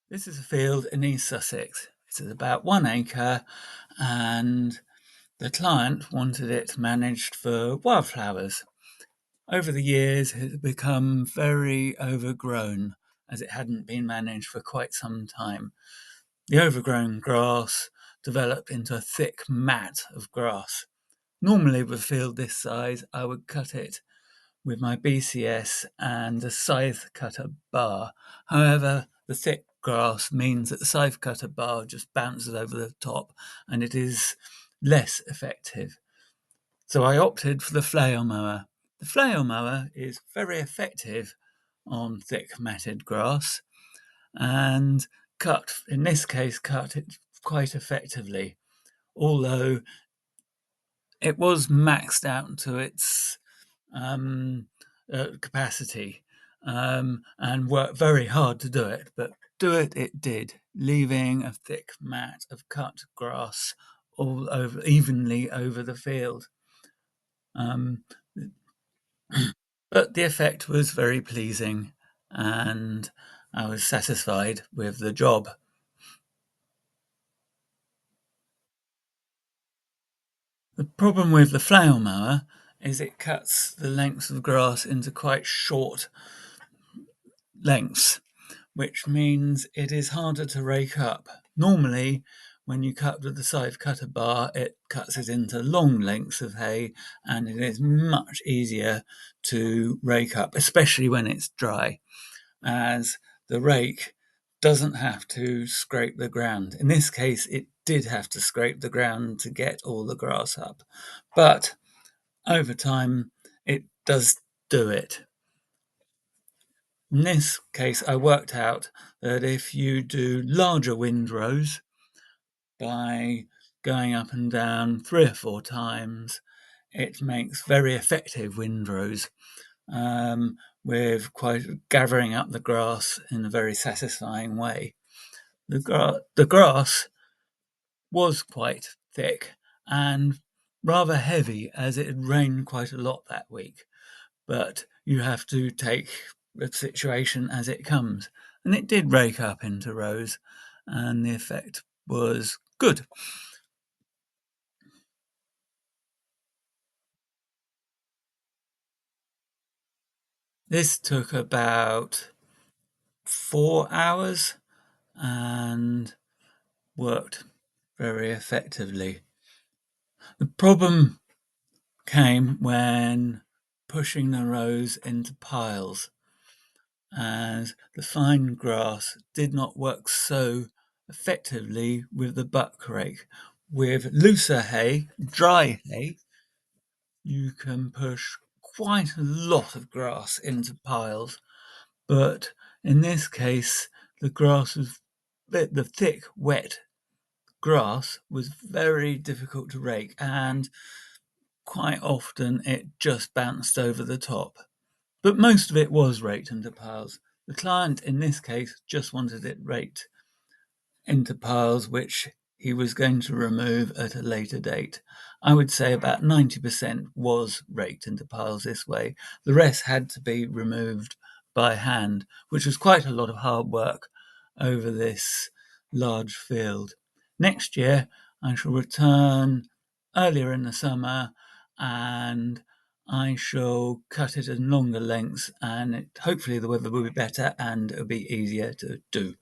This is a field in East Sussex. It's about 1 acre, and the client wanted it managed for wildflowers. Over the years, it had become very overgrown as it hadn't been managed for quite some time. The overgrown grass developed into a thick mat of grass. Normally, with a field this size, I would cut it with my BCS and a scythe cutter bar. However, the thick grass means that the scythe cutter bar just bounces over the top and it is less effective. So I opted for the flail mower. The flail mower is very effective on thick matted grass and in this case, cut it quite effectively, although it was maxed out to its um, capacity, and worked very hard to do it, but do it did, leaving a thick mat of cut grass all over evenly over the field. Um, but the effect was very pleasing, and I was satisfied with the job. The problem with the flail mower is it cuts the lengths of grass into quite short lengths, which means it is harder to rake up. Normally, when you cut with the scythe cutter bar, it cuts it into long lengths of hay and it is much easier to rake up, especially when it's dry, as the rake doesn't have to scrape the ground. In this case, it did have to scrape the ground to get all the grass up, but over time, it does do it. In this case, I worked out that if you do larger windrows by going up and down 3 or 4 times, it makes very effective windrows, with quite gathering up the grass in a very satisfying way. The grass was quite thick and rather heavy as it had rained quite a lot that week, but you have to take the situation as it comes. And it did rake up into rows, and the effect was good. This took about 4 hours and worked very effectively. The problem came when pushing the rows into piles, as the fine grass did not work so effectively with the buck rake. With looser hay, dry hay, you can push quite a lot of grass into piles, but in this case, the grass was the thick, wet grass was very difficult to rake, and quite often it just bounced over the top. But most of it was raked into piles. The client in this case just wanted it raked into piles which he was going to remove at a later date. I would say about 90% was raked into piles this way. The rest had to be removed by hand, which was quite a lot of hard work over this large field. Next year, I shall return earlier in the summer and I shall cut it in longer lengths, and hopefully the weather will be better and it'll be easier to do.